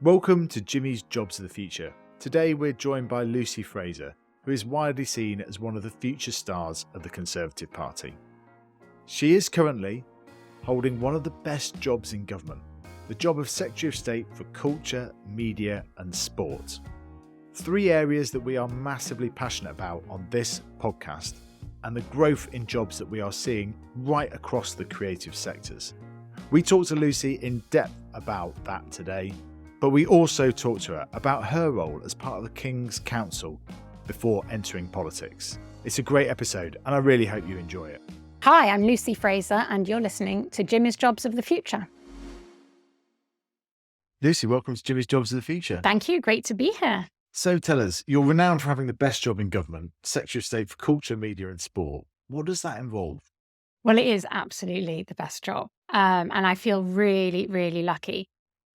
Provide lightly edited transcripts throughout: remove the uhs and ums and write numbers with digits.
Welcome to Jimmy's Jobs of the Future. Today we're joined by Lucy Frazer, who is widely seen as one of the future stars of the Conservative Party. She is currently holding one of the best jobs in government, the job of Secretary of State for Culture, Media and Sport. Three areas that we are massively passionate about on this podcast, and the growth in jobs that we are seeing right across the creative sectors. We talked to Lucy in depth about that today, but we also talked to her about her role as part of the King's Council before entering politics. It's a great episode and I really hope you enjoy it. Hi, I'm Lucy Frazer and you're listening to Jimmy's Jobs of the Future. Lucy, welcome to Jimmy's Jobs of the Future. Thank you, great to be here. So tell us, you're renowned for having the best job in government, Secretary of State for Culture, Media and Sport. What does that involve? Well, it is absolutely the best job. And I feel really, really lucky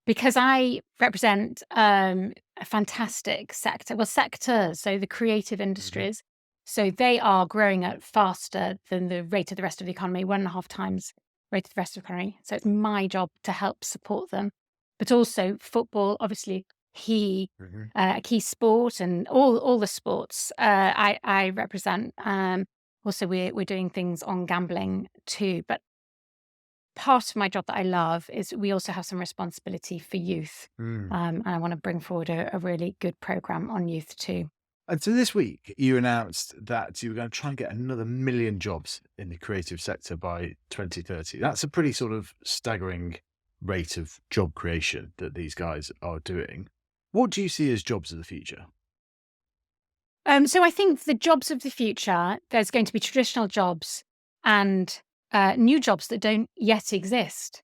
because I represent a fantastic sector. Well, sectors, so the creative industries. So they are growing at faster than the rate of the rest of the economy, 1.5 times rate of the rest of the economy. So it's my job to help support them. But also football, obviously, a key sport, and all the sports I represent. Also, we're doing things on gambling too. But part of my job that I love is we also have some responsibility for youth. And I want to bring forward a really good program on youth too. And so this week you announced that you were going to try and get another 1 million jobs in the creative sector by 2030. That's a pretty sort of staggering rate of job creation that these guys are doing. What do you see as jobs of the future? So I think the jobs of the future, there's going to be traditional jobs and new jobs that don't yet exist.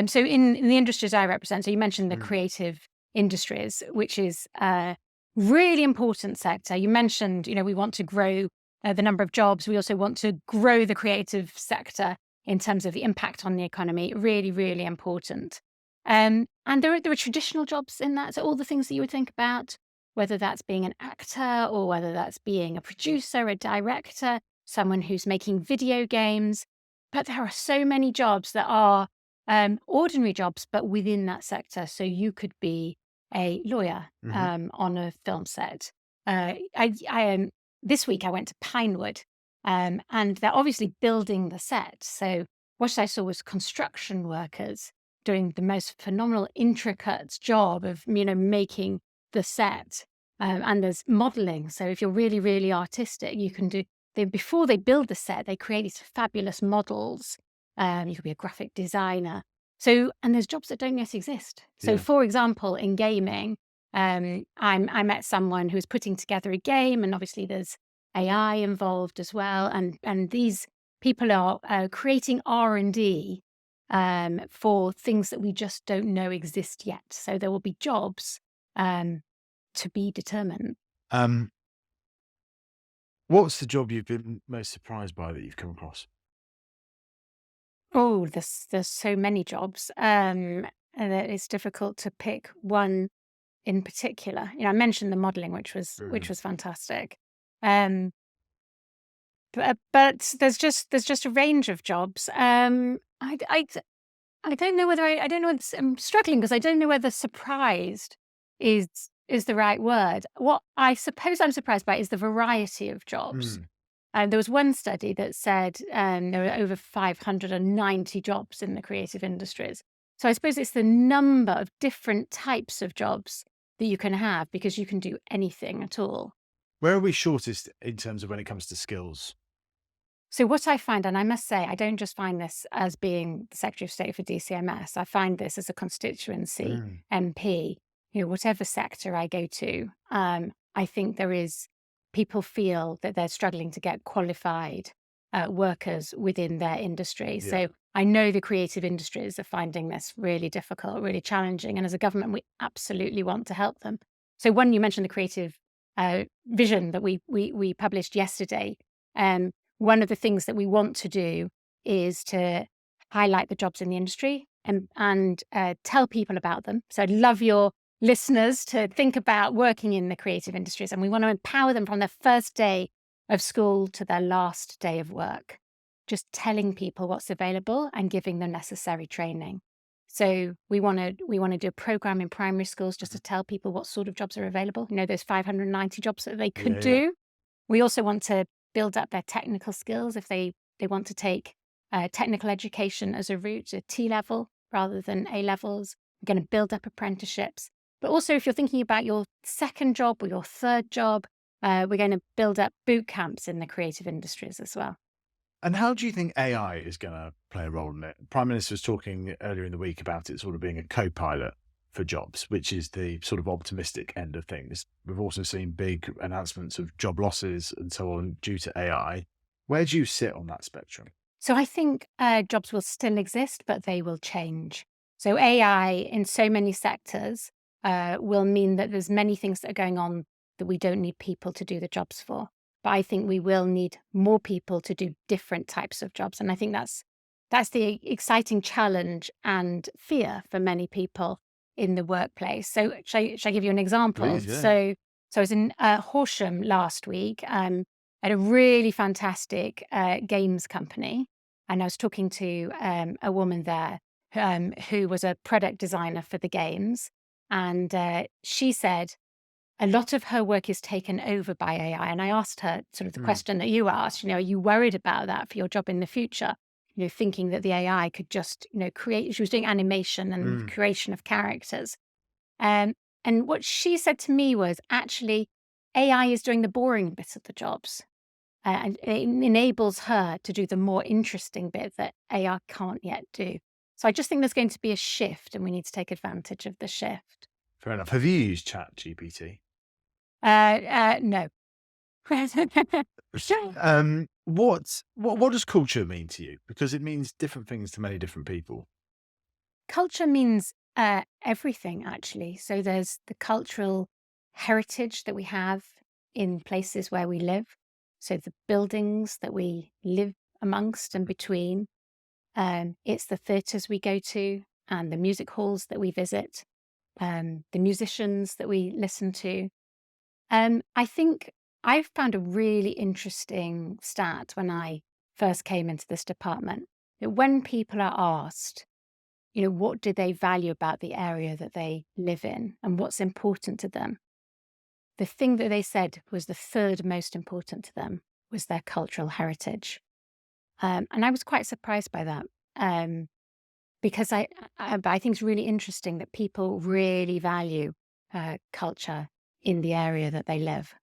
So in the industries I represent, so you mentioned the creative industries, which is a really important sector. You mentioned, we want to grow the number of jobs. We also want to grow the creative sector in terms of the impact on the economy. Really, really important. And there are traditional jobs in that. So all the things that you would think about, whether that's being an actor or whether that's being a producer, a director, someone who's making video games. But there are so many jobs that are ordinary jobs, but within that sector. So you could be a lawyer on a film set. This week I went to Pinewood, and they're obviously building the set. So what I saw was construction workers doing the most phenomenal, intricate job of making the set. And there's modeling. So if you're really, really artistic, you can do. Before they build the set, they create these fabulous models. You could be a graphic designer. So, and there's jobs that don't yet exist. So, for example, in gaming, I met someone who was putting together a game, and obviously there's AI involved as well. And these people are creating R&D for things that we just don't know exist yet. So there will be jobs to be determined. What's the job you've been most surprised by that you've come across? Oh, there's so many jobs, and it's difficult to pick one in particular. I mentioned the modelling, which was fantastic, but there's just a range of jobs. I don't know whether I don't know. I'm struggling because I don't know whether surprised is the right word. What I suppose I'm surprised by is the variety of jobs. There was one study that said there were over 590 jobs in the creative industries. So I suppose it's the number of different types of jobs that you can have because you can do anything at all. Where are we shortest in terms of when it comes to skills? So what I find, and I must say, I don't just find this as being the Secretary of State for DCMS, I find this as a constituency MP. Whatever sector I go to, I think people feel that they're struggling to get qualified workers within their industry. Yeah. So I know the creative industries are finding this really difficult, really challenging. And as a government, we absolutely want to help them. So one, you mentioned the creative vision that we published yesterday. One of the things that we want to do is to highlight the jobs in the industry and tell people about them. So I'd love your listeners to think about working in the creative industries, and we want to empower them from their first day of school to their last day of work, just telling people what's available and giving them necessary training. So we want to do a program in primary schools just to tell people what sort of jobs are available. Those 590 jobs that they could do. We also want to build up their technical skills if they want to take technical education as a route, a T level rather than A levels. We're going to build up apprenticeships. But also, if you're thinking about your second job or your third job, we're going to build up boot camps in the creative industries as well. And how do you think AI is going to play a role in it? Prime Minister was talking earlier in the week about it sort of being a co-pilot for jobs, which is the sort of optimistic end of things. We've also seen big announcements of job losses and so on due to AI. Where do you sit on that spectrum? So I think jobs will still exist, but they will change. So AI in so many sectors will mean that there's many things that are going on that we don't need people to do the jobs for. But I think we will need more people to do different types of jobs. And I think that's the exciting challenge and fear for many people in the workplace. So shall I give you an example? Please, yeah. So I was in Horsham last week at a really fantastic games company. And I was talking to a woman there who was a product designer for the games. And she said a lot of her work is taken over by AI. And I asked her sort of the question that you asked, are you worried about that for your job in the future? Thinking that the AI could just, create, she was doing animation and creation of characters. And what she said to me was actually AI is doing the boring bits of the jobs. And it enables her to do the more interesting bit that AI can't yet do. So I just think there's going to be a shift and we need to take advantage of the shift. Fair enough. Have you used ChatGPT? No. What does culture mean to you? Because it means different things to many different people. Culture means everything, actually. So there's the cultural heritage that we have in places where we live. So the buildings that we live amongst and between. It's the theatres we go to and the music halls that we visit, the musicians that we listen to. I think I've found a really interesting stat when I first came into this department, that when people are asked, what do they value about the area that they live in and what's important to them, the thing that they said was the third most important to them was their cultural heritage. And I was quite surprised by that because I think it's really interesting that people really value culture in the area that they live.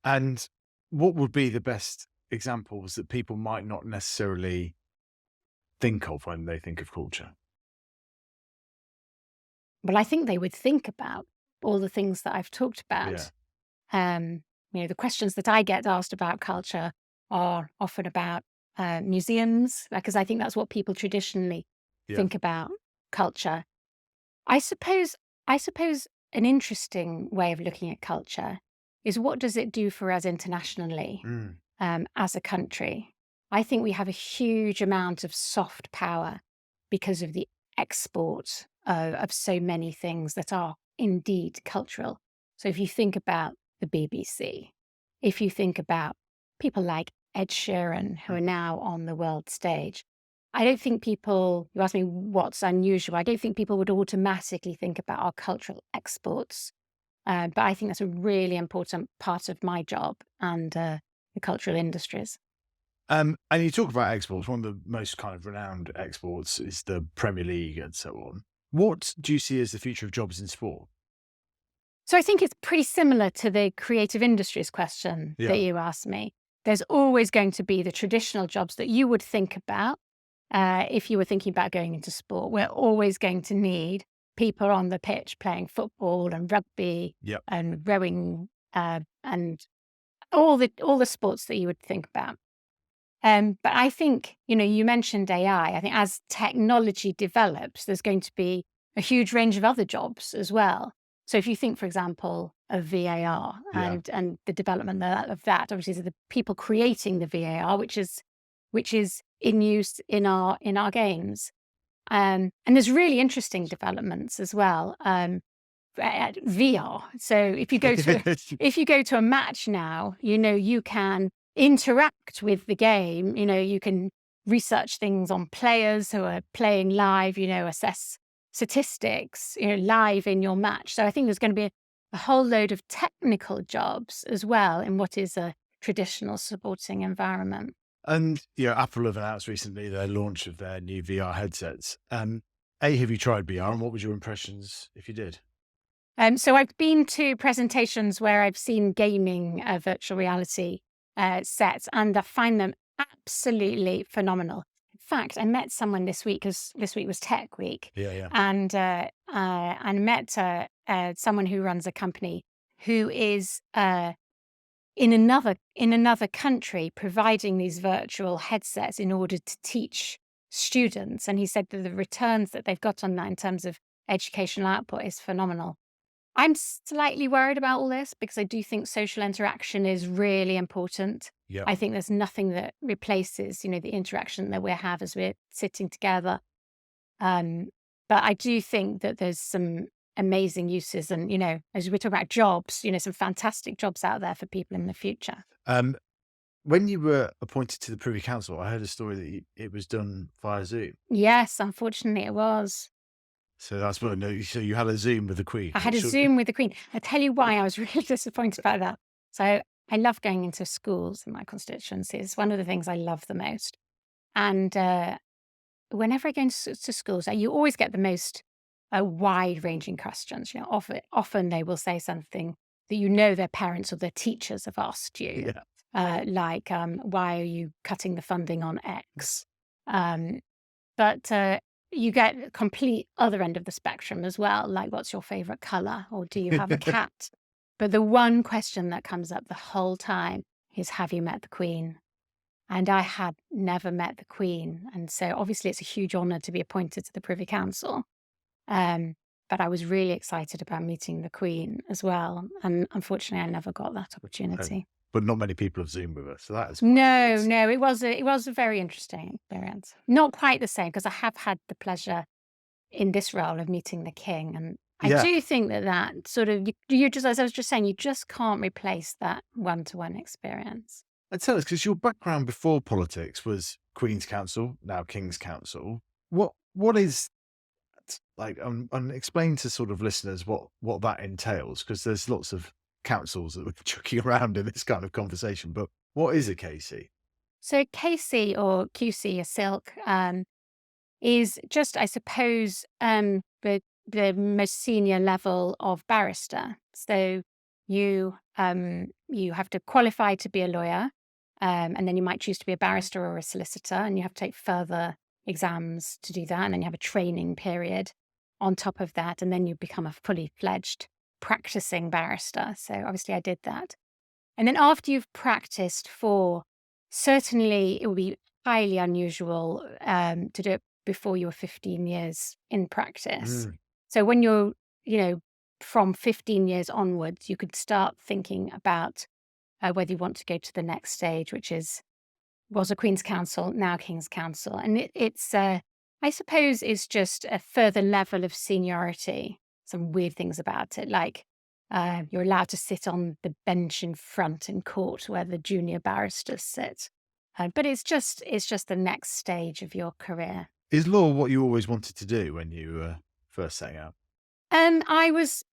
And what would be the best examples that people might not necessarily think of when they think of culture? Well, I think they would think about all the things that I've talked about. The questions that I get asked about culture are often about museums, because I think that's what people traditionally think about culture. I suppose an interesting way of looking at culture is what does it do for us internationally as a country? I think we have a huge amount of soft power because of the export of so many things that are indeed cultural. So if you think about the BBC, if you think about people like Ed Sheeran, who are now on the world stage, I don't think people, you ask me what's unusual, I don't think people would automatically think about our cultural exports. But I think that's a really important part of my job and the cultural industries. And you talk about exports. One of the most kind of renowned exports is the Premier League and so on. What do you see as the future of jobs in sport? So I think it's pretty similar to the creative industries question that you asked me. There's always going to be the traditional jobs that you would think about if you were thinking about going into sport. We're always going to need people on the pitch playing football and rugby and rowing and all the sports that you would think about. But I think, you mentioned AI. I think as technology develops, there's going to be a huge range of other jobs as well. So if you think, for example, of VAR and the development of that, obviously the people creating the VAR, which is in use in our games. And there's really interesting developments as well at VR. So if you go to a match now, you can interact with the game. You can research things on players who are playing live. Assess statistics, live in your match. So I think there's going to be a whole load of technical jobs as well in what is a traditional sporting environment. And Apple have announced recently their launch of their new VR headsets. Have you tried VR, and what was your impressions if you did? So I've been to presentations where I've seen gaming virtual reality sets, and I find them absolutely phenomenal. In fact, I met someone this week, because this week was Tech Week, Yeah. and met someone who runs a company who is in another country providing these virtual headsets in order to teach students. And he said that the returns that they've got on that in terms of educational output is phenomenal. I'm slightly worried about all this because I do think social interaction is really important. Yeah. I think there's nothing that replaces, the interaction that we have as we're sitting together. But I do think that there's some amazing uses, and as we're talking about jobs, some fantastic jobs out there for people in the future. When you were appointed to the Privy Council, I heard a story that it was done via Zoom. Yes, unfortunately, it was. So that's what. No, so you had a Zoom with the Queen. I had a Zoom with the Queen. I tell you why I was really disappointed about that. So I love going into schools in my constituency. It's one of the things I love the most. And whenever I go into schools, you always get the most wide-ranging questions. Often they will say something that their parents or their teachers have asked you, like, why are you cutting the funding on X? But you get a complete other end of the spectrum as well, like, what's your favorite color, or do you have a cat? But the one question that comes up the whole time is, have you met the Queen? And I had never met the Queen. And so obviously it's a huge honor to be appointed to the Privy Council. But I was really excited about meeting the Queen as well. And unfortunately, I never got that opportunity. But not many people have Zoomed with us, so that is No, it was a very interesting experience. Not quite the same, because I have had the pleasure in this role of meeting the King, and I do think that sort of you just, as I was just saying, you just can't replace that one-to-one experience. And tell us, because your background before politics was Queen's Council, now King's Council. What is like? And explain to sort of listeners what that entails, because there's lots of councils that we're chucking around in this kind of conversation. But what is a KC? So KC, or QC, a silk, is just, I suppose, the most senior level of barrister. So you have to qualify to be a lawyer, and then you might choose to be a barrister or a solicitor, and you have to take further exams to do that, and then you have a training period on top of that, and then you become a fully fledged practicing barrister. So obviously I did that. And then after you've practiced certainly it would be highly unusual to do it before you were 15 years in practice. So when you're, from 15 years onwards, you could start thinking about whether you want to go to the next stage, which was a Queen's Council, now King's Council. And it's I suppose it's just a further level of seniority. Some weird things about it, like you're allowed to sit on the bench in front in court where the junior barristers sit. But it's just the next stage of your career. Is law what you always wanted to do when you first setting out? I was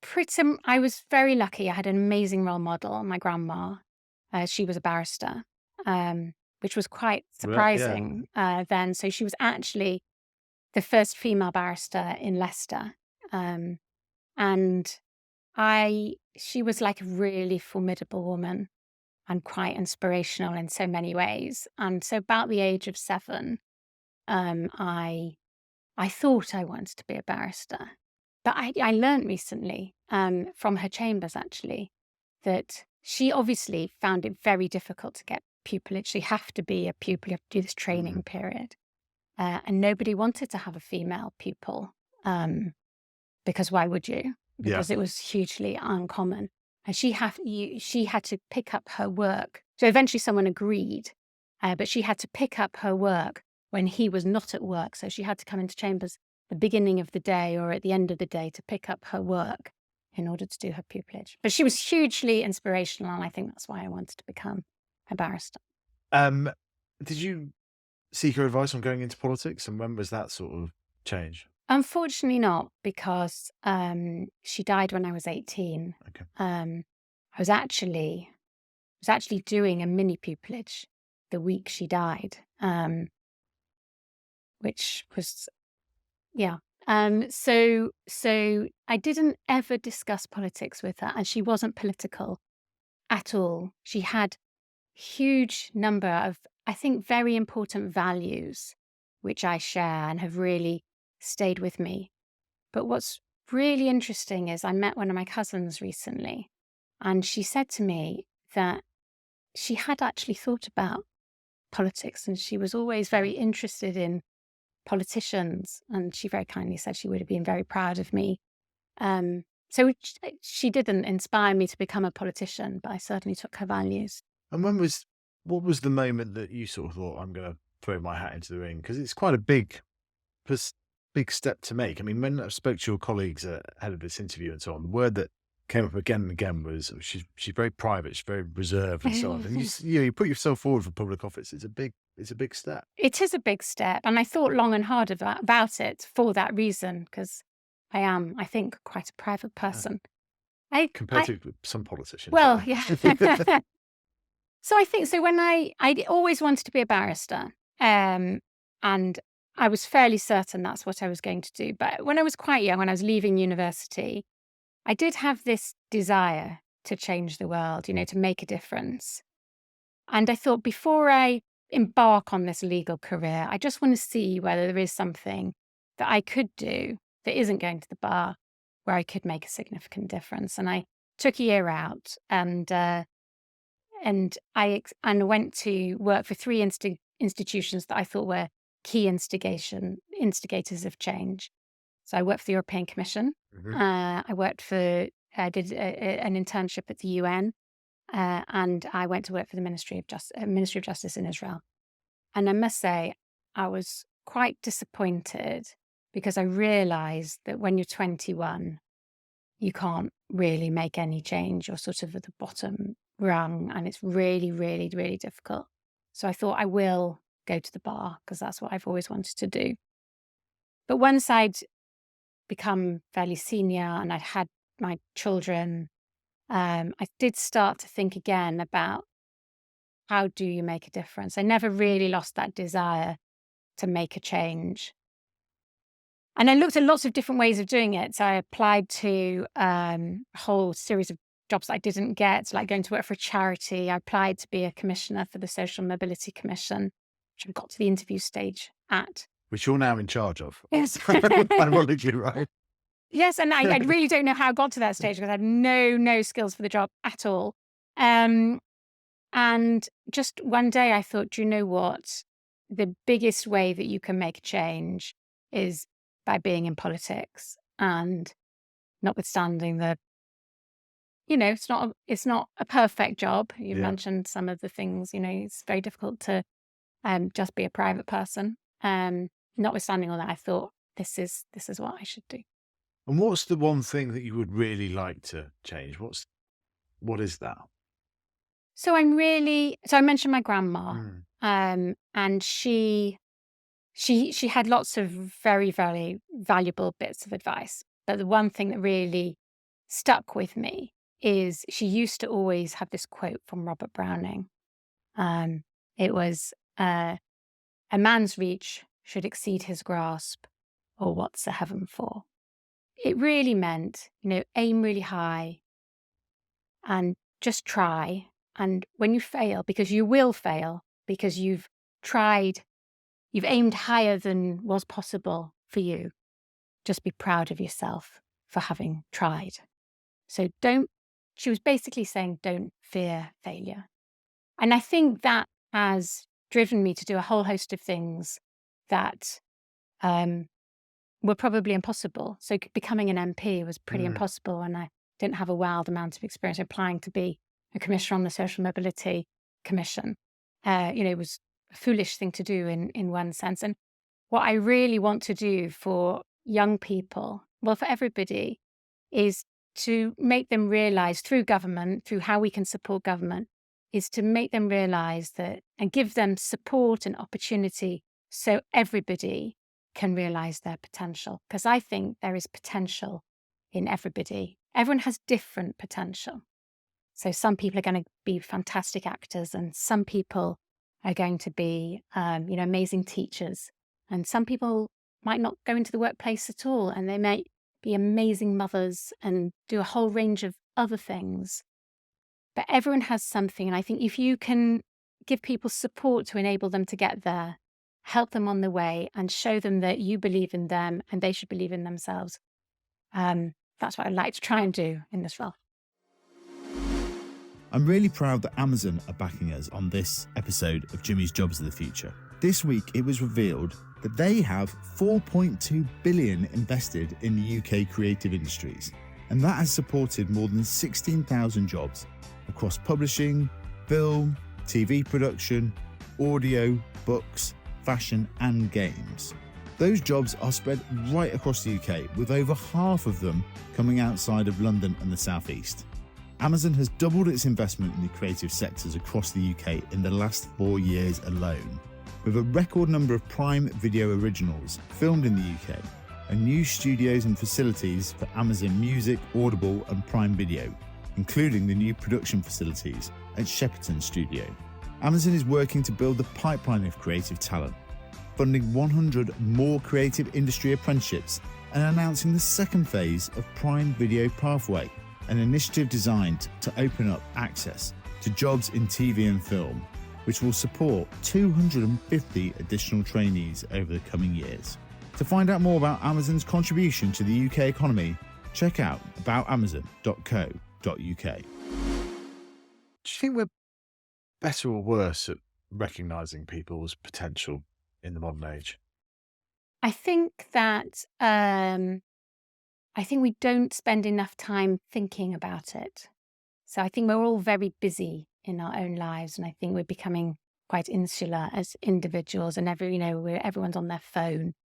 very lucky. I had an amazing role model, my grandma. She was a barrister, which was quite surprising then. So she was actually the first female barrister in Leicester. And she was like a really formidable woman and quite inspirational in so many ways. And so about the age of 7, I thought I wanted to be a barrister. But I learned recently from her chambers, actually, that she obviously found it very difficult to get pupillage. You have to be a pupil, you have to do this training period. And nobody wanted to have a female pupil, because why would you? Because it was hugely uncommon. And she had to pick up her work. So eventually someone agreed, but she had to pick up her work when he was not at work. So she had to come into chambers the beginning of the day or at the end of the day to pick up her work in order to do her pupillage. But she was hugely inspirational, and I think that's why I wanted to become a barrister. Did you seek her advice on going into politics, and when was that sort of change? Unfortunately not, because she died when I was 18. Okay. I was actually doing a mini pupillage the week she died, which was yeah. So I didn't ever discuss politics with her, and she wasn't political at all. She had huge number of, I think, very important values, which I share and have really stayed with me. But what's really interesting is I met one of my cousins recently, and she said to me that she had actually thought about politics and she was always very interested in politicians. And she very kindly said she would have been very proud of me. So she didn't inspire me to become a politician, but I certainly took her values. And what was the moment that you sort of thought, I'm going to throw my hat into the ring? Because it's quite a big step to make. I mean, when I spoke to your colleagues ahead of this interview and so on, the word that came up again and again was she's very private, she's very reserved and so on. And you put yourself forward for public office. It's a big step. It is a big step, and I thought long and hard about it for that reason, because I am, I think, quite a private person. Compared to some politicians. Well, yeah. So I think, so when I always wanted to be a barrister, and I was fairly certain that's what I was going to do. But when I was quite young, when I was leaving university, I did have this desire to change the world, to make a difference. And I thought, before I embark on this legal career, I just want to see whether there is something that I could do that isn't going to the bar, where I could make a significant difference. And I took a year out, and I went to work for three institutions that I thought were key instigators of change. So I worked for the European Commission. Mm-hmm. I did an internship at the UN, and I went to work for the Ministry of Justice in Israel. And I must say, I was quite disappointed, because I realized that when you're 21, you can't really make any change. You're sort of at the bottom rung, and it's really, really, really difficult. So I thought, I will go to the bar, because that's what I've always wanted to do. But once I'd become fairly senior and I'd had my children, I did start to think again about, how do you make a difference? I never really lost that desire to make a change. And I looked at lots of different ways of doing it. So I applied to a whole series of jobs that I didn't get, like going to work for a charity. I applied to be a commissioner for the Social Mobility Commission, which I got to the interview stage at. Which you're now in charge of. Yes. Ironically, right? Yes, and I really don't know how I got to that stage, because I had no skills for the job at all. And just one day I thought, do you know what? The biggest way that you can make a change is by being in politics. And notwithstanding it's not a perfect job. You mentioned some of the things, it's very difficult to just be a private person. Notwithstanding all that, I thought, this is what I should do. And what's the one thing that you would really like to change? What is that? So I mentioned my grandma, and she had lots of very, very valuable bits of advice. But the one thing that really stuck with me is, she used to always have this quote from Robert Browning. It was, a man's reach should exceed his grasp, or what's a heaven for? It really meant, aim really high and just try. And when you fail, because you will fail, because you've tried, you've aimed higher than was possible for you, just be proud of yourself for having tried. So she was basically saying, don't fear failure. And I think that has driven me to do a whole host of things that were probably impossible. So becoming an MP was pretty impossible, and I didn't have a wild amount of experience. Applying to be a commissioner on the Social Mobility Commission, it was a foolish thing to do in one sense. And what I really want to do for young people, well, for everybody, is to make them realize through government, through how we can support government, is to make them realize that, and give them support and opportunity, so everybody can realize their potential. Because I think there is potential in everybody. Everyone has different potential. So some people are going to be fantastic actors, and some people are going to be, amazing teachers. And some people might not go into the workplace at all, and they may be amazing mothers and do a whole range of other things. But everyone has something. And I think if you can give people support to enable them to get there, help them on the way, and show them that you believe in them and they should believe in themselves, that's what I'd like to try and do in this role. I'm really proud that Amazon are backing us on this episode of Jimmy's Jobs of the Future. This week, it was revealed that they have 4.2 billion invested in the UK creative industries, and that has supported more than 16,000 jobs across publishing, film, TV production, audio, books, fashion, and games. Those jobs are spread right across the UK, with over half of them coming outside of London and the South East. Amazon has doubled its investment in the creative sectors across the UK in the last 4 years alone, with a record number of Prime Video originals filmed in the UK, and new studios and facilities for Amazon Music, Audible, and Prime Video, including the new production facilities at Shepperton Studio. Amazon is working to build the pipeline of creative talent, funding 100 more creative industry apprenticeships and announcing the second phase of Prime Video Pathway, an initiative designed to open up access to jobs in TV and film, which will support 250 additional trainees over the coming years. To find out more about Amazon's contribution to the UK economy, check out aboutamazon.co.uk. Do you think we're better or worse at recognising people's potential in the modern age? I think that we don't spend enough time thinking about it. So I think we're all very busy in our own lives, and I think we're becoming quite insular as individuals, and everyone's on their phone,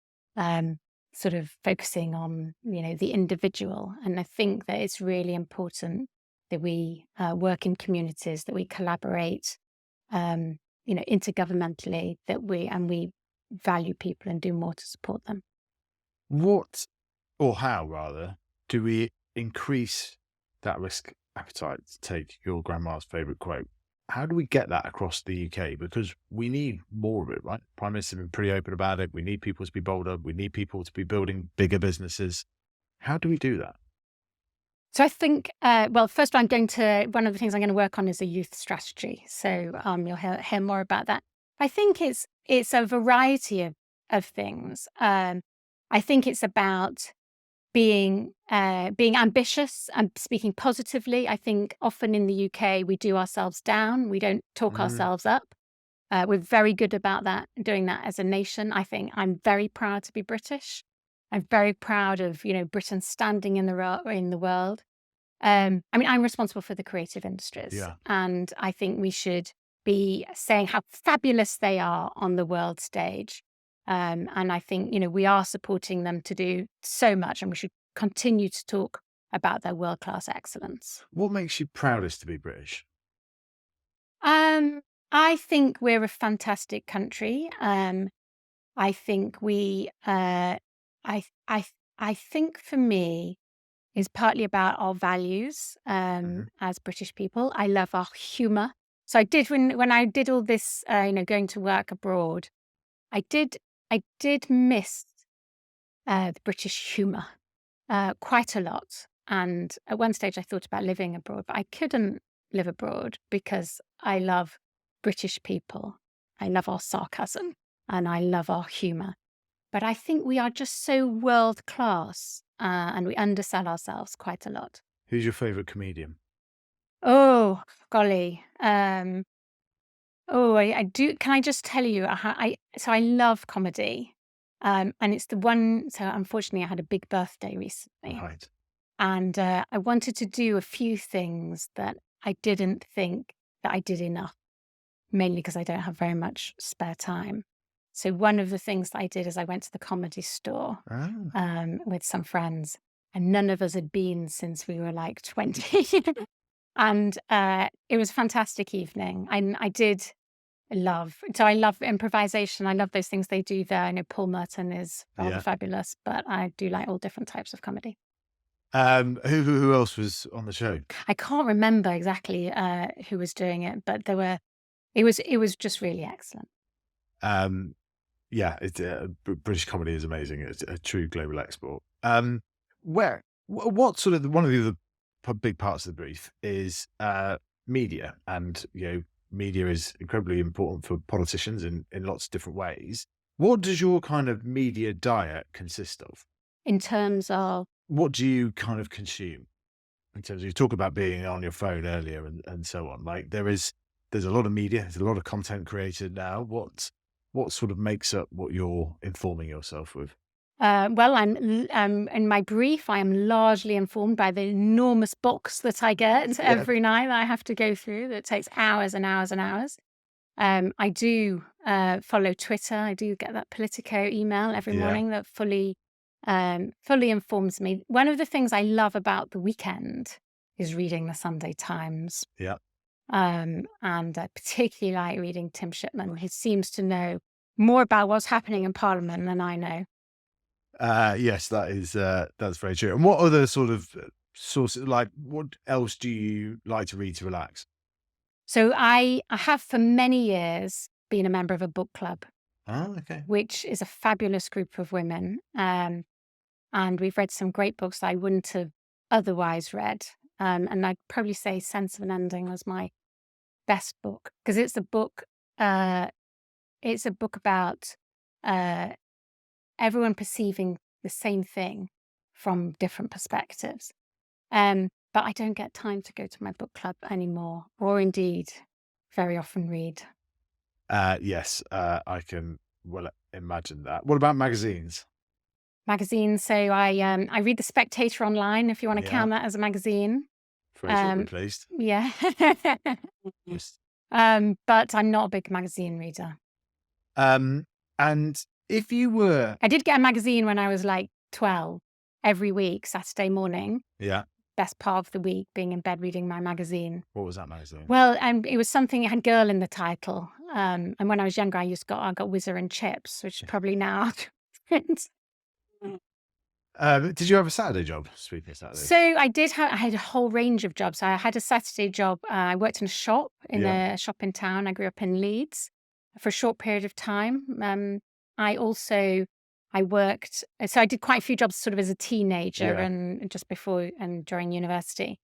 sort of focusing on the individual. And I think that it's really important that we work in communities, that we collaborate, intergovernmentally, that we value people and do more to support them. What, or how rather, do we increase that risk appetite, to take your grandma's favourite quote? How do we get that across the UK? Because we need more of it, right? Prime Minister's been pretty open about it. We need people to be bolder. We need people to be building bigger businesses. How do we do that? So I think, first one of the things I'm going to work on is a youth strategy. So you'll hear more about that. I think it's a variety of things. I think it's about being ambitious and speaking positively. I think often in the UK, we do ourselves down. We don't talk ourselves up. We're very good about that, doing that as a nation. I think I'm very proud to be British. I'm very proud of, Britain standing in the world. I'm responsible for the creative industries. Yeah. And I think we should be saying how fabulous they are on the world stage. And I think, we are supporting them to do so much, and we should continue to talk about their world-class excellence. What makes you proudest to be British? I think we're a fantastic country. I think I think for me is partly about our values as British people. I love our humour. So I did when I did all this, going to work abroad, I did miss the British humour quite a lot. And at one stage I thought about living abroad, but I couldn't live abroad because I love British people. I love our sarcasm and I love our humour. But I think we are just so world class and we undersell ourselves quite a lot. Who's your favourite comedian? Oh, golly. I do. Can I just tell you, I love comedy. And it's the one, so unfortunately I had a big birthday recently. Right. And I wanted to do a few things that I didn't think that I did enough, mainly because I don't have very much spare time. So one of the things that I did is I went to the Comedy Store with some friends, and none of us had been since we were like 20. And it was a fantastic evening. I did love. So I love improvisation. I love those things they do there. I know Paul Merton is rather Yeah. fabulous, but I do like all different types of comedy. Who else was on the show? I can't remember exactly who was doing it, but it was just really excellent. Yeah, British comedy is amazing. It's a true global export. What sort of one of the other big parts of the brief is media, and media is incredibly important for politicians in lots of different ways. What does your kind of media diet consist of? In terms of, What do you kind of consume? In terms of, you talk about being on your phone earlier and so on. Like there's a lot of media, there's a lot of content created now. What sort of makes up what you're informing yourself with? well, I'm in my brief, I am largely informed by the enormous box that I get Yeah, every night that I have to go through that takes hours and hours and hours. I do follow Twitter. I do get that Politico email every yeah, morning that fully informs me. One of the things I love about the weekend is reading the Sunday Times. yeah. And I particularly like reading Tim Shipman, who seems to know more about what's happening in Parliament than I know. Yes, that's very true. And what other sort of sources, like what else do you like to read to relax? So I have for many years been a member of a book club, Oh, okay. which is a fabulous group of women. And we've read some great books that I wouldn't have otherwise read. And I'd probably say Sense of an Ending was my best book because uh, it's a book about uh, everyone perceiving the same thing from different perspectives. But I don't get time to go to my book club anymore, or indeed very often read. Yes, I can well imagine that. What about magazines? Magazines. So I read The Spectator online, if you want to Yeah, count that as a magazine. Fraser will be Um, pleased. yeah. Yes. But I'm not a big magazine reader. Um, and if you were, I did get a magazine when I was like 12, every week, Saturday morning. yeah, Best part of the week, being in bed reading my magazine. what was that magazine? Well, it was something, it had girl in the title. And when I was younger, I got Whizzer and Chips, which is probably now out of print. Did you have a Saturday job? Speaking of Saturdays, So I had a whole range of jobs. I had a Saturday job. I worked in a shop, yeah, in town. I grew up in Leeds for a short period of time. I also, I worked, so I did quite a few jobs sort of as a teenager yeah. and just before and during university.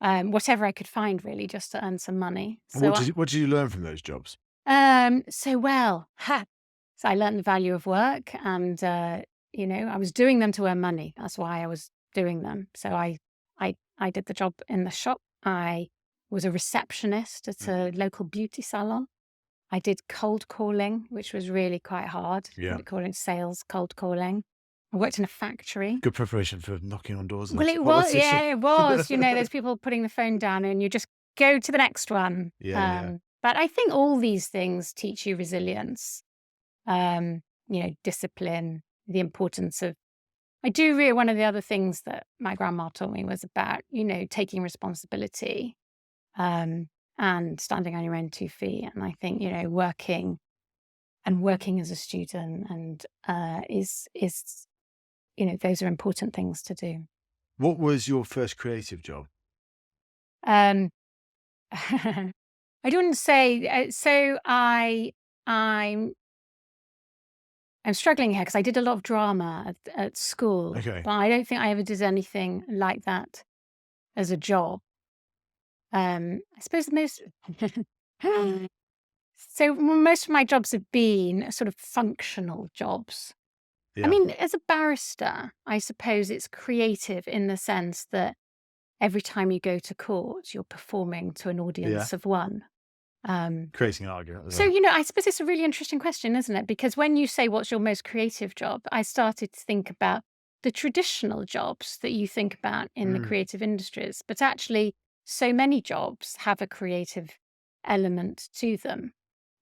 Whatever I could find really just to earn some money. What did you learn from those jobs? So I learned the value of work and, I was doing them to earn money. That's why I was doing them. So I did the job in the shop. I was a receptionist at a local beauty salon. I did cold calling, which was really quite hard. Yeah. We call it sales cold calling. I worked in a factory. Good preparation for knocking on doors. Well, As it a was, politician. yeah, it was. There's people putting the phone down and you just go to the next one. Yeah. But I think all these things teach you resilience, discipline, the importance of. I do really, one of the other things that my grandma taught me was about, taking responsibility, and standing on your own 2 feet. And I think, working as a student and those are important things to do. What was your first creative job? Um, I wouldn't say so. I'm struggling here because I did a lot of drama at school, Okay. but I don't think I ever did anything like that as a job. I suppose the most so most of my jobs have been sort of functional jobs. I Yeah. mean, as a barrister, I suppose it's creative in the sense that every time you go to court, you're performing to an audience of one. Um, Creating an argument. As so, well. I suppose it's a really interesting question, isn't it? Because when you say what's your most creative job, I started to think about the traditional jobs that you think about in the creative industries. But actually, so many jobs have a creative element to them,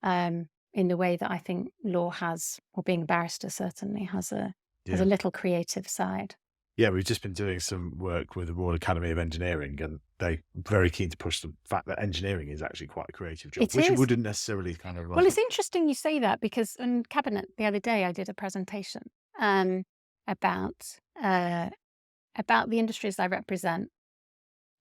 in the way that I think law has, or being a barrister certainly has a Yeah. little creative side. Yeah, we've just been doing some work with the Royal Academy of Engineering, and they're very keen to push the fact that engineering is actually quite a creative job, It which it is. wouldn't necessarily kind of Well, it's interesting you say that because in Cabinet the other day I did a presentation um, about about the industries I represent.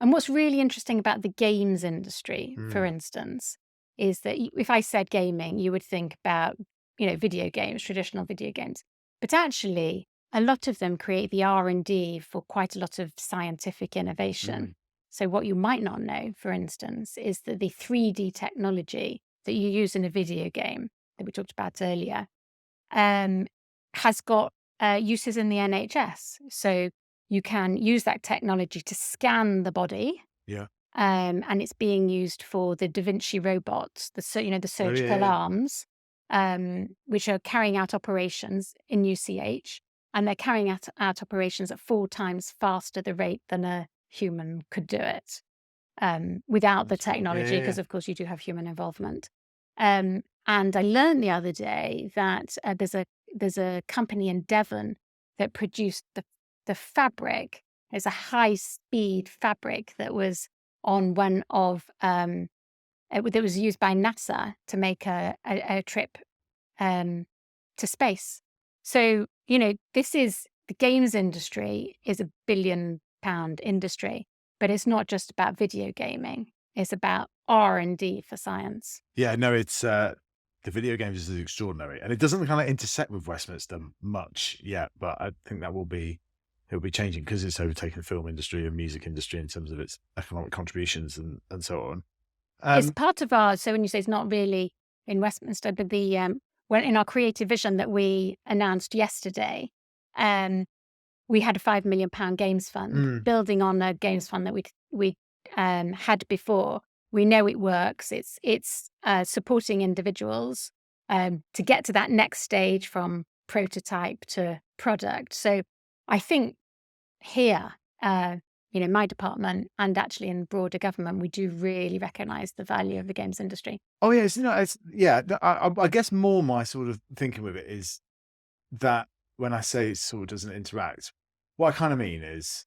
And what's really interesting about the games industry, for instance, is that if I said gaming, you would think about, video games, traditional video games. But actually, a lot of them create the R&D for quite a lot of scientific innovation. So what you might not know, for instance, is that the 3D technology that you use in a video game that we talked about earlier um, has got uses in the NHS. So you can use that technology to scan the body, Yeah. and it's being used for the Da Vinci robots, the Oh, surgical yeah. arms, which are carrying out operations in UCH, and they're carrying out operations at 4 times faster the rate than a human could do it without the That's cool. Yeah, technology, yeah, because yeah. of course you do have human involvement. And I learned the other day that there's a company in Devon that produced the fabric. It's a high speed fabric that was on one of that was used by NASA to make a trip to space. So this is the games industry is a £1 billion industry, but it's not just about video gaming. It's about R&D for science. Yeah, no, it's the video games is extraordinary, and it doesn't kind of intersect with Westminster much yet, but I think that it will be changing because it's overtaken the film industry and music industry in terms of its economic contributions and so on. It's Um, part of our, so when you say it's not really in Westminster, but when in our creative vision that we announced yesterday, we had a £5 million games fund, mm, building on a games fund that we had before. We know it works. It's supporting individuals to get to that next stage from prototype to product. So I think here, my department and actually in broader government, we do really recognise the value of the games industry. oh yeah, it's yeah. I guess more my sort of thinking with it is that when I say it sort of doesn't interact, what I kind of mean is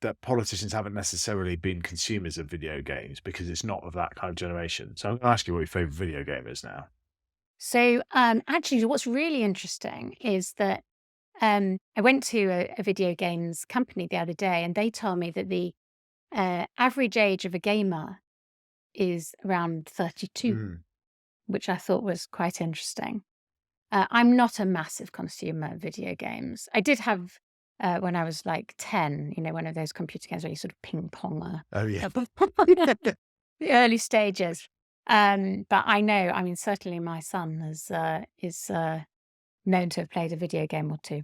that politicians haven't necessarily been consumers of video games because it's not of that kind of generation. So I'm going to ask you what your favorite video game is now. So actually, what's really interesting is that I went to a video games company the other day, and they told me that the average age of a gamer is around 32, Mm. which I thought was quite interesting. I'm not a massive consumer of video games. I did have when I was like 10, one of those computer games where you sort of ping pong Oh yeah. the early stages. But I know, I mean, certainly my son is known to have played a video game or two,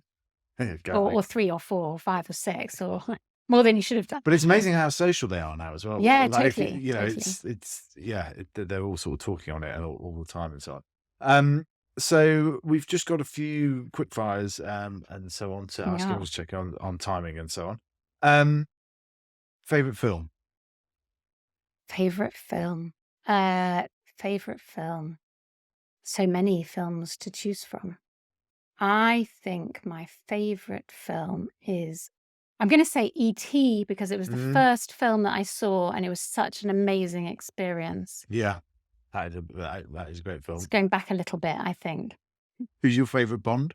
There you go. or 3 or 4 or 5 or 6, or more than he should have done. But it's amazing how social they are now as well. Yeah, Like if totally, totally. it's yeah, they're all sort of talking on it and all the time and so on. So we've just got a few quick fires and so on to ask you. Yeah. I'll just check on timing and so on. Um, favorite film? Favorite film? Uh, favorite film? So many films to choose from. I think my favorite film is, I'm going to say E.T. because it was the Mm, first film that I saw and it was such an amazing experience. yeah, that is a great It's film. going back a little bit, I think. Who's your favorite Bond?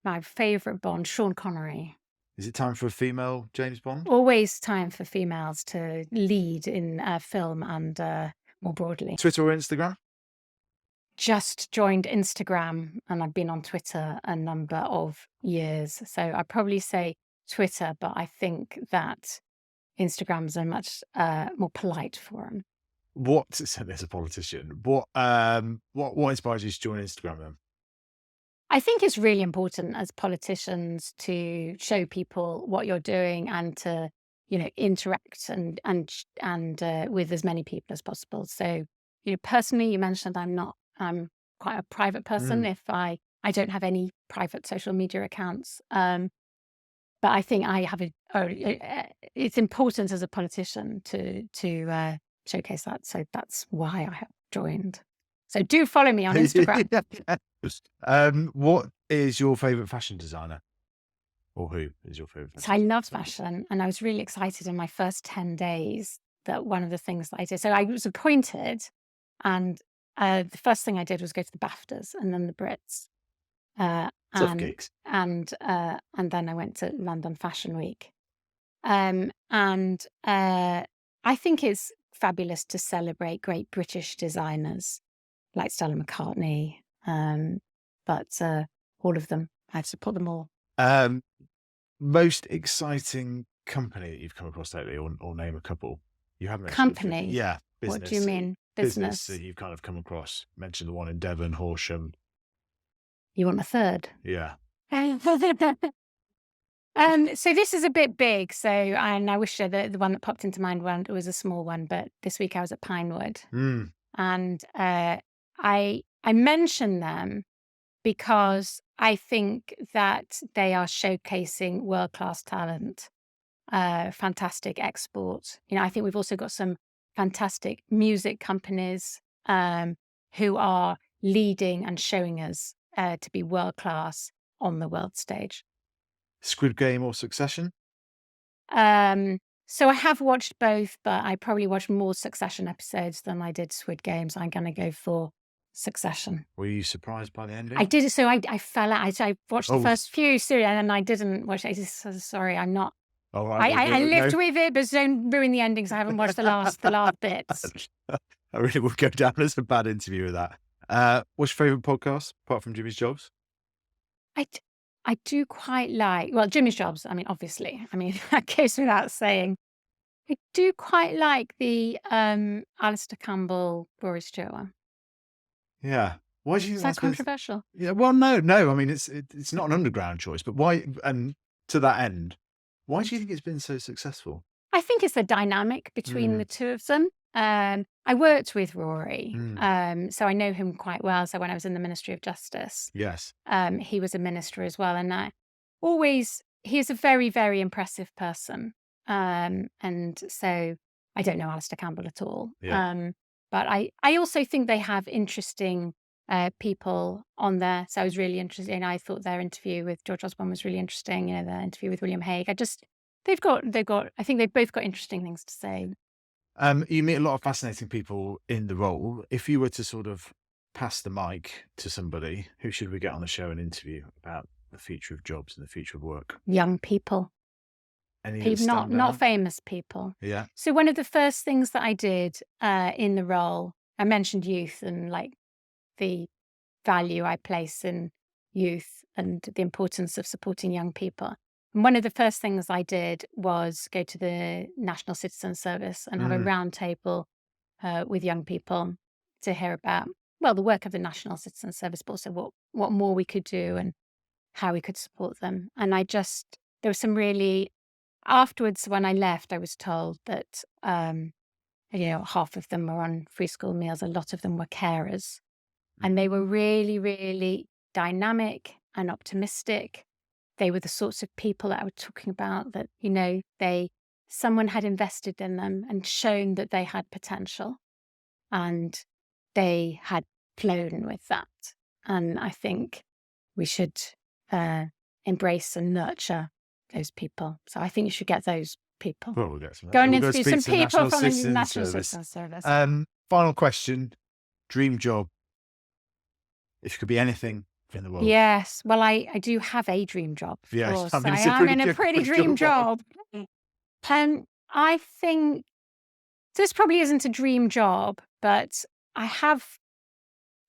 My favorite Bond, Sean Connery. Is it time for a female James Bond? Always time for females to lead in film and more broadly. Twitter or Instagram? Just joined Instagram and I've been on Twitter a number of years. So I'd probably say Twitter, but I think that Instagram's a much more polite forum. What so there's a politician. What inspires you to join Instagram then? I think it's really important as politicians to show people what you're doing and to, interact and with as many people as possible. So, personally, you mentioned I'm quite a private person. Mm. If I don't have any private social media accounts, but I think I have it's important as a politician to showcase that. So that's why I have joined. So do follow me on Instagram. What is your favorite fashion designer Or who is your favourite? So I loved fashion, and I was really excited in my first 10 days that one of the things that I did. So I was appointed, and the first thing I did was go to the BAFTAs and then the Brits. Tough gigs. And then I went to London Fashion Week. I think it's fabulous to celebrate great British designers like Stella McCartney, but all of them. I support them all. Most exciting company that you've come across lately, or name a couple. You haven't Company? Yeah, business. What do you mean? Business that you've kind of come across. Mentioned the one in Devon, Horsham. You want a third? Yeah. So this is a bit big. And I wish the one that popped into mind was a small one, but this week I was at Pinewood, and I mention them because I think that they are showcasing world-class talent, fantastic export. I think we've also got some fantastic music companies who are leading and showing us to be world-class on the world stage. Squid Game or Succession? So I have watched both, but I probably watched more Succession episodes than I did Squid Games. I'm going to go for Succession. Were you surprised by the ending? I did. So I fell out. I watched the first few series and I didn't watch it. Sorry, I'm not. All right. I lived with it, but don't ruin the endings. I haven't watched the last bits. I really would go down as a bad interview with that. What's your favourite podcast apart from Jimmy's Jobs? I do quite like, well, Jimmy's Jobs. I mean, obviously. I mean, that goes without saying. I do quite like the Alistair Campbell, Rory Stewart one. Yeah. Why do you think that's controversial? Yeah. Well, no. I mean, it's not an underground choice, but why? And to that end, why do you think it's been so successful? I think it's the dynamic between the two of them. I worked with Rory, so I know him quite well. So when I was in the Ministry of Justice, yes, he was a minister as well, and he's a very, very impressive person. And so I don't know Alistair Campbell at all. Yeah. But I also think they have interesting people on there. So I was really interested, and I thought their interview with George Osborne was really interesting. Their interview with William Hague. They've got. I think they've both got interesting things to say. You meet a lot of fascinating people in the role. If you were to sort of pass the mic to somebody, who should we get on the show and interview about the future of jobs and the future of work? Young people. People, not famous people. Yeah. So one of the first things that I did in the role, I mentioned youth and like the value I place in youth and the importance of supporting young people. And one of the first things I did was go to the National Citizen Service and have a round table with young people to hear about, well, the work of the National Citizen Service, but also what more we could do and how we could support them. And there was some really, afterwards when I left, I was told that, half of them were on free school meals. A lot of them were carers. And they were really, really dynamic and optimistic. They were the sorts of people that I was talking about that, someone had invested in them and shown that they had potential, and they had flown with that. And I think we should embrace and nurture those people. So I think you should get those people. Well, we'll get some. Go and interview some people from the National Citizen Service. Final question. Dream job. If you could be anything in the world. Yes. Well, I do have a dream job. Yes. I am in a pretty dream job. I think this probably isn't a dream job, but I have.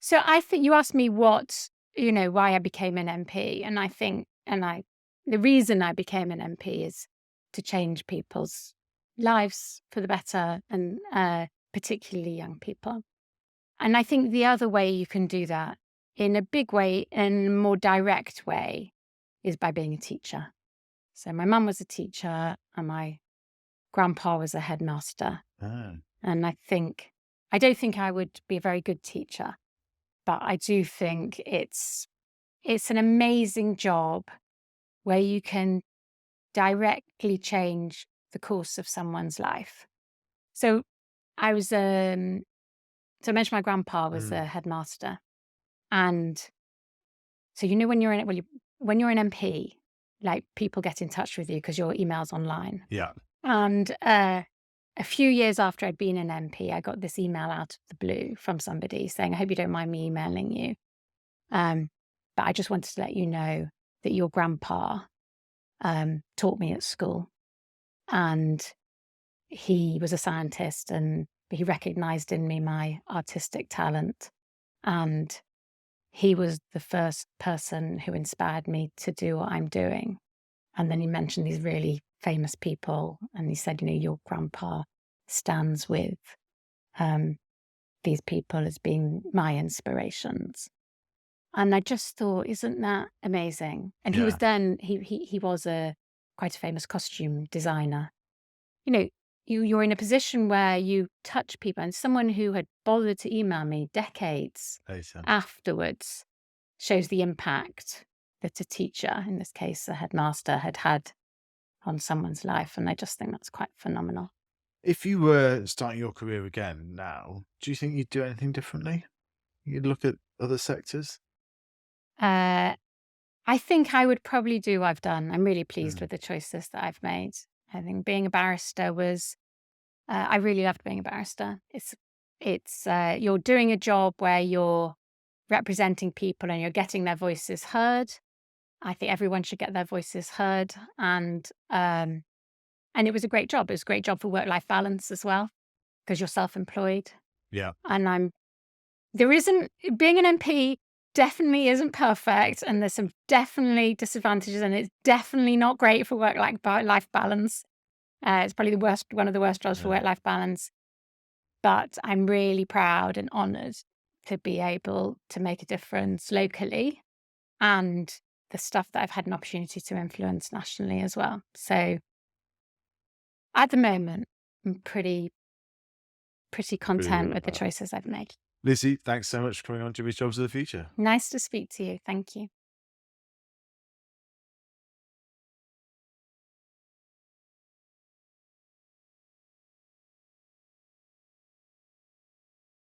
So I think you asked me why I became an MP. And I think, the reason I became an MP is to change people's lives for the better, and particularly young people. And I think the other way you can do that in a big way, in a more direct way, is by being a teacher. So my mum was a teacher and my grandpa was a headmaster. And I don't think I would be a very good teacher, but I do think it's an amazing job where you can directly change the course of someone's life. So I was, so I mentioned my grandpa was a headmaster. And so, when you're an MP, like people get in touch with you because your email's online. Yeah. And a few years after I'd been an MP, I got this email out of the blue from somebody saying, "I hope you don't mind me emailing you. But I just wanted to let you know that your grandpa taught me at school, and he was a scientist, and he recognized in me my artistic talent. And he was the first person who inspired me to do what I'm doing." And then he mentioned these really famous people, and he said, your grandpa stands with these people as being my inspirations. And I just thought, isn't that amazing? And he was Yeah. then, he was quite a famous costume designer. You know, you're in a position where you touch people, and someone who had bothered to email me decades Later. afterwards shows the impact that a teacher, in this case a headmaster, had had on someone's life. And I just think that's quite phenomenal. If you were starting your career again now, do you think you'd do anything differently? You'd look at other sectors? Uh, I think I would probably do what I've done. I'm really pleased Mm. with the choices that I've made. I think being a barrister was, I really loved being a barrister. It's you're doing a job where you're representing people and you're getting their voices heard. I think everyone should get their voices heard, and it was a great job. It was a great job for work-life balance as well, because you're self-employed. Yeah. And there isn't, being an MP definitely isn't perfect, and there's some definitely disadvantages, and it's definitely not great for work-life balance. It's probably one of the worst jobs for Yeah. work-life balance. But I'm really proud and honored to be able to make a difference locally, and the stuff that I've had an opportunity to influence nationally as well. So at the moment, I'm pretty Really content good with the at that. choices I've made. Lucy, thanks so much for coming on Jimmy's Jobs of the Future. Nice to speak to you. Thank you.